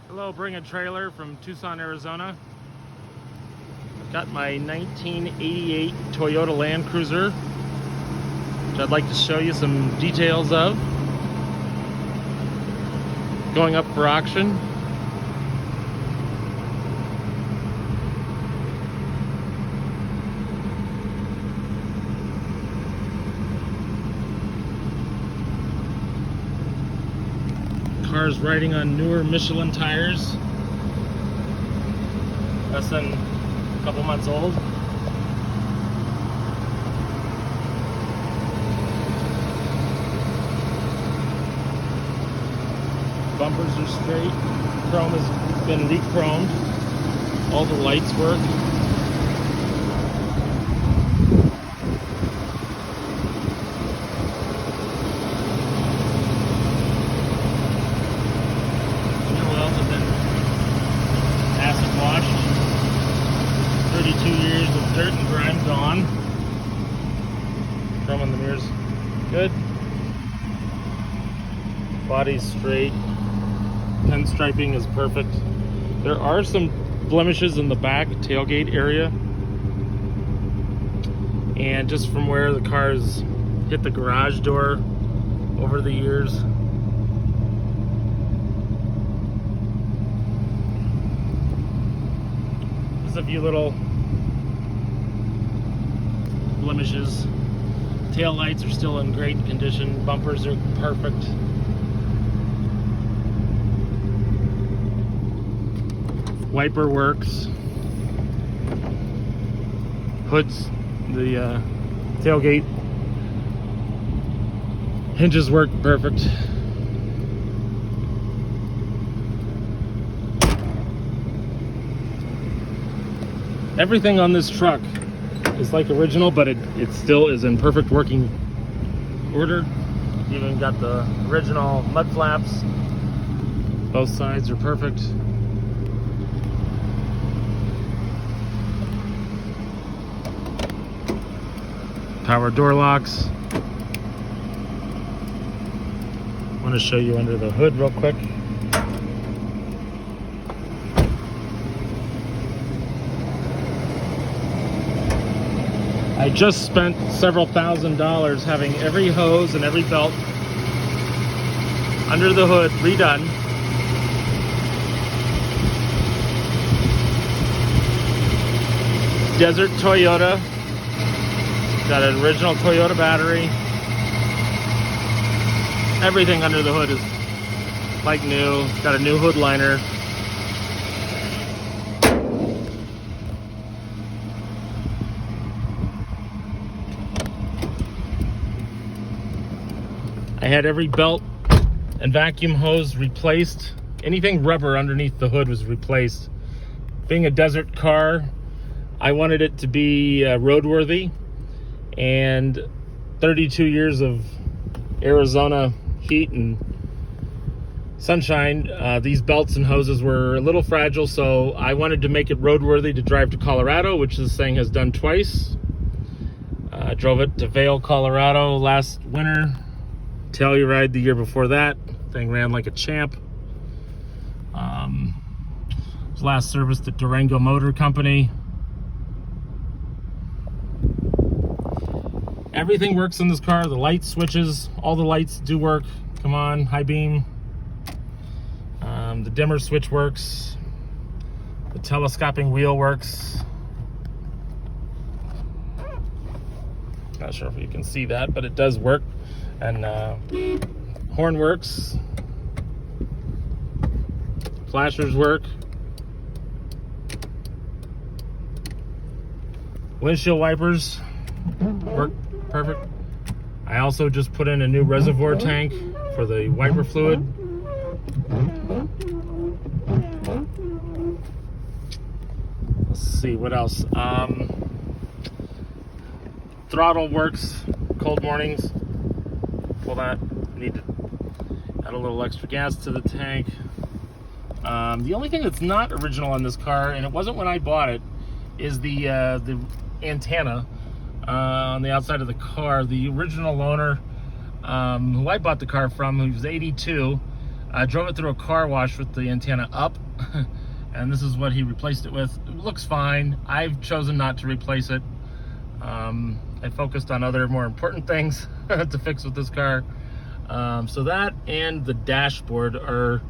Hello, bring a trailer from Tucson, Arizona. I've got my 1988 Toyota Land Cruiser, which I'd like to show you some details of. Going up for auction. Car's riding on newer Michelin tires, less than a couple months old. Bumpers are straight. Chrome has been re-chromed. All the lights work. Washed. 32 years of dirt and grime gone. Chrome on the mirrors, good. Body's straight. Pinstriping is perfect. There are some blemishes in the back tailgate area, and just from where the car's hit the garage door over the years. A few little blemishes. Tail lights are still in great condition. Bumpers are perfect. Wiper works. Hoods, the tailgate hinges work perfect. Everything on this truck is like original, but it still is in perfect working order. Even got the original mud flaps. Both sides are perfect. Power door locks. I want to show you under the hood real quick. I just spent several $1,000s having every hose and every belt under the hood redone. Desert Toyota. Got an original Toyota battery. Everything under the hood is like new. Got a new hood liner. I had every belt and vacuum hose replaced. Anything rubber underneath the hood was replaced. Being a desert car, I wanted it to be roadworthy, and 32 years of Arizona heat and sunshine, these belts and hoses were a little fragile, so I wanted to make it roadworthy to drive to Colorado, which this thing has done twice. I drove it to Vail, Colorado last winter. Telluride the year before that. Thing ran like a champ. Was last serviced at Durango Motor Company. Everything works in this car. The light switches, all the lights do work. Come on, high beam. The dimmer switch works. The telescoping wheel works. Not sure if you can see that, but it does work. And horn works. Flashers work. Windshield wipers work perfect. I also just put in a new reservoir tank for the wiper fluid. Let's see what else. Throttle works cold mornings. Pull that. Need to add a little extra gas to the tank. The only thing that's not original on this car, and it wasn't when I bought it, is the antenna on the outside of the car. The original owner, who I bought the car from, who was 82, I drove it through a car wash with the antenna up, and this is what he replaced it with. It looks fine. I've chosen not to replace it. I focused on other more important things to fix with this car. So that and the dashboard are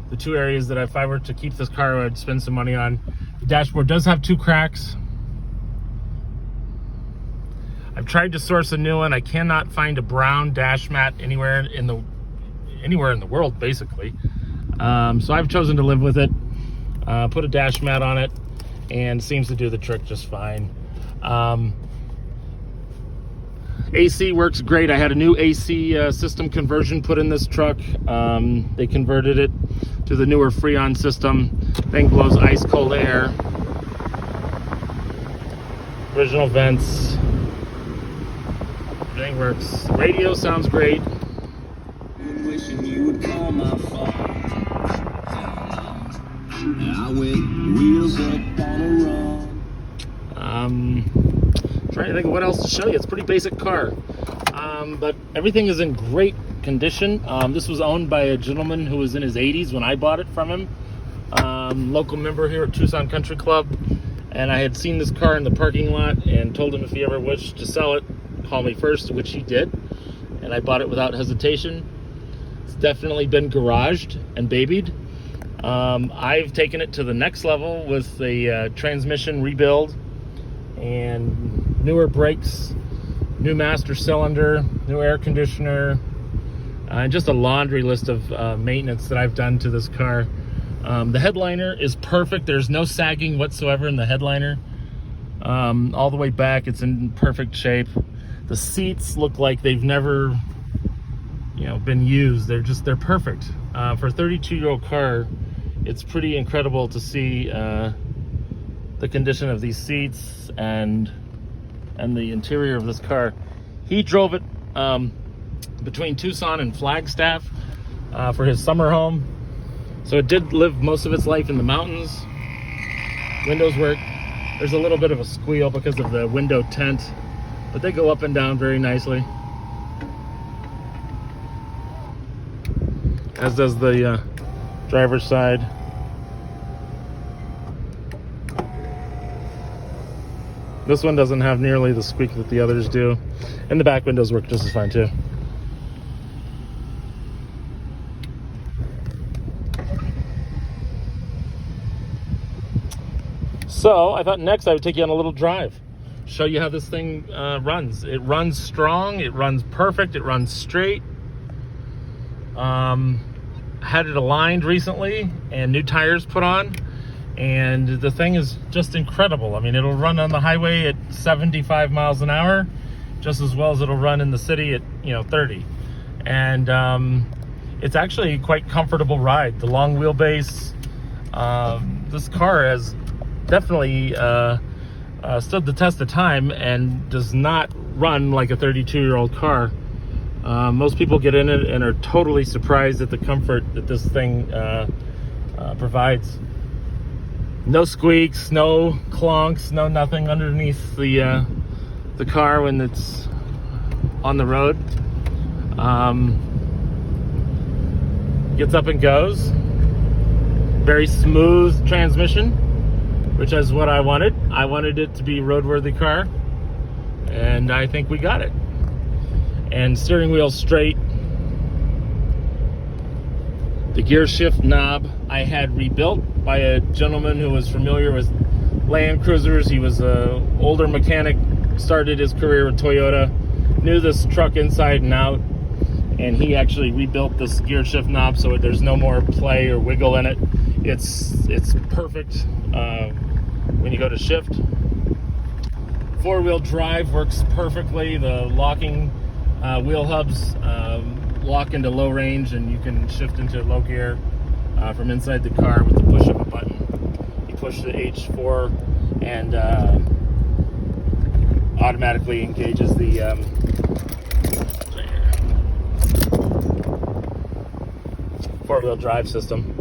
the two areas that if I were to keep this car, I'd spend some money on. The dashboard does have 2 cracks. I've tried to source a new one. I cannot find a brown dash mat anywhere in the world, basically. So I've chosen to live with it. Put a dash mat on it, and seems to do the trick just fine. AC works great. I had a new AC system conversion put in this truck. They converted it to the newer Freon system. Thing blows ice cold air. Original vents. Everything works. Radio sounds great. Wishing you would call my phone. I went wheels up on a run. Trying to think of what else to show you. It's a pretty basic car, but everything is in great condition. This was owned by a gentleman who was in his 80s when I bought it from him. Local member here at Tucson Country Club, and I had seen this car in the parking lot and told him if he ever wished to sell it, call me first, which he did, and I bought it without hesitation. It's definitely been garaged and babied. I've taken it to the next level with the transmission rebuild and newer brakes, new master cylinder, new air conditioner, and just a laundry list of maintenance that I've done to this car. The headliner is perfect. There's no sagging whatsoever in the headliner. All the way back, it's in perfect shape. The seats look like they've never, been used. They're perfect. For a 32-year-old car, it's pretty incredible to see the condition of these seats and the interior of this car. He drove it between Tucson and Flagstaff for his summer home. So it did live most of its life in the mountains. Windows work. There's a little bit of a squeal because of the window tent, but they go up and down very nicely. As does the driver's side. This one doesn't have nearly the squeak that the others do. And the back windows work just as fine too. So I thought next I would take you on a little drive. Show you how this thing runs. It runs strong, it runs perfect, it runs straight. Had it aligned recently and new tires put on. And the thing is just incredible. I mean, it'll run on the highway at 75 miles an hour, just as well as it'll run in the city at 30. And it's actually a quite comfortable ride. The long wheelbase, this car has definitely stood the test of time and does not run like a 32-year-old car. Most people get in it and are totally surprised at the comfort that this thing provides. No squeaks, no clunks, no nothing underneath the car when it's on the road. Gets up and goes. Very smooth transmission, which is what I wanted. I wanted it to be a roadworthy car, and I think we got it. And steering wheel straight. The gear shift knob I had rebuilt by a gentleman who was familiar with Land Cruisers. He was an older mechanic, started his career with Toyota, knew this truck inside and out, and he actually rebuilt this gear shift knob so there's no more play or wiggle in it. It's perfect when you go to shift. 4-wheel drive works perfectly. The locking wheel hubs lock into low range, and you can shift into low gear from inside the car with the push of a button. You push the H4 and automatically engages the 4-wheel drive system.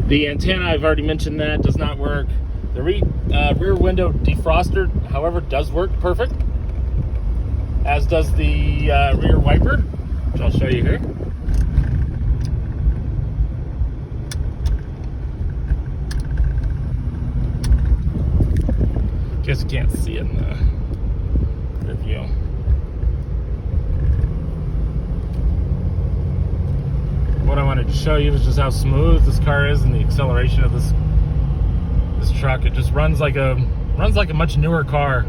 The antenna, I've already mentioned that, does not work. The rear window defroster, however, does work perfect, as does the rear wiper. which I'll show you here. Just can't see it in the review. What I wanted to show you is just how smooth this car is and the acceleration of this truck. It just runs like a much newer car.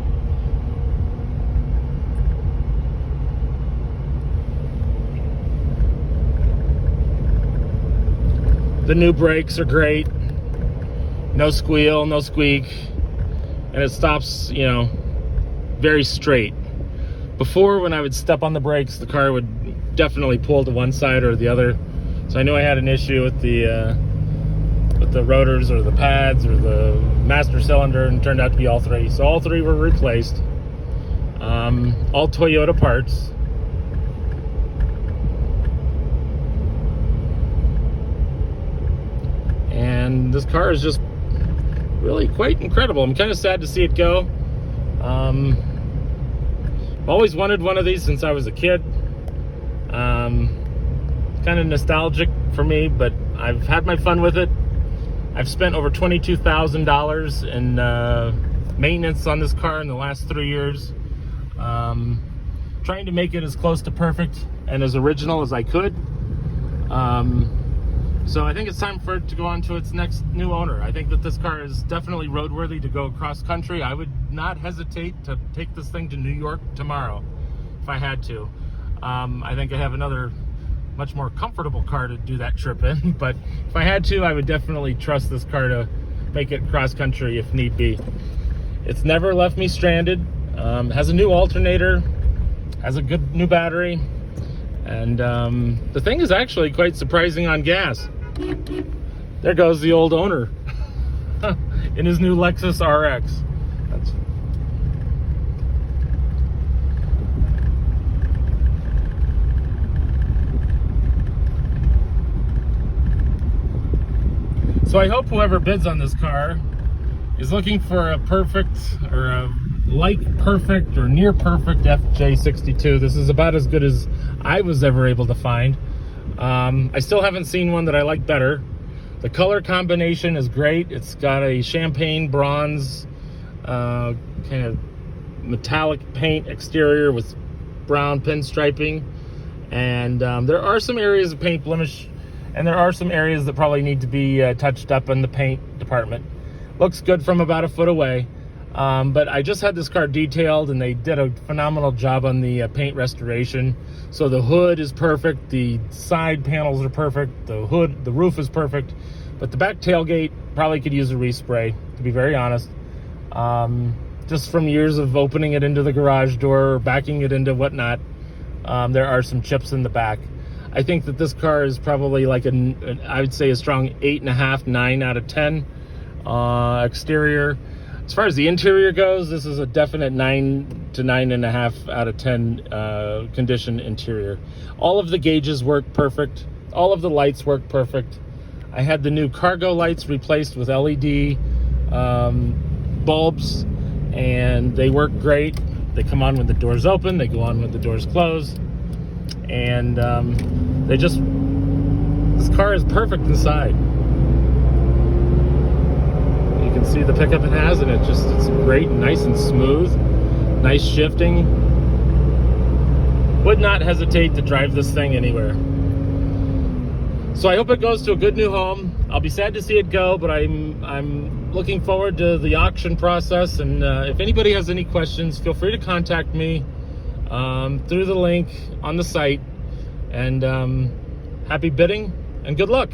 The new brakes are great. No squeal, no squeak. And it stops, you know, very straight. Before, when I would step on the brakes, the car would definitely pull to one side or the other. So I knew I had an issue with the rotors or the pads or the master cylinder, and it turned out to be all three. So all three were replaced. All Toyota parts. And this car is just really quite incredible. I'm kind of sad to see it go. I've always wanted one of these since I was a kid. Kind of nostalgic for me, but I've had my fun with it. I've spent over $22,000 in maintenance on this car in the last 3 years. Trying to make it as close to perfect and as original as I could. So I think it's time for it to go on to its next new owner. I think that this car is definitely roadworthy to go across country. I would not hesitate to take this thing to New York tomorrow if I had to. I think I have another much more comfortable car to do that trip in, but if I had to, I would definitely trust this car to make it cross country if need be. It's never left me stranded. Has a new alternator, has a good new battery, and the thing is actually quite surprising on gas. There goes the old owner in his new Lexus RX. So I hope whoever bids on this car is looking for a perfect or a like perfect or near perfect FJ62. This is about as good as I was ever able to find. I still haven't seen one that I like better. The color combination is great. It's got a champagne bronze kind of metallic paint exterior with brown pinstriping, and there are some areas of paint blemish, and there are some areas that probably need to be touched up in the paint department. Looks good from about a foot away, but I just had this car detailed and they did a phenomenal job on the paint restoration. So the hood is perfect, the side panels are perfect, the roof is perfect, but the back tailgate probably could use a respray, to be very honest. Just from years of opening it into the garage door or backing it into whatnot, there are some chips in the back. I think that this car is probably like I would say a strong 8.5, 9 out of 10 exterior. As far as the interior goes, this is a definite 9 to 9.5 out of 10 condition interior. All of the gauges work perfect. All of the lights work perfect. I had the new cargo lights replaced with LED bulbs, and they work great. They come on when the doors open, they go on when the doors close, and this car is perfect inside. You can see the pickup it has, and it's great, nice and smooth, nice shifting. Would not hesitate to drive this thing anywhere. So I hope it goes to a good new home. I'll be sad to see it go, but I'm looking forward to the auction process, and if anybody has any questions, feel free to contact me through the link on the site, and happy bidding and good luck.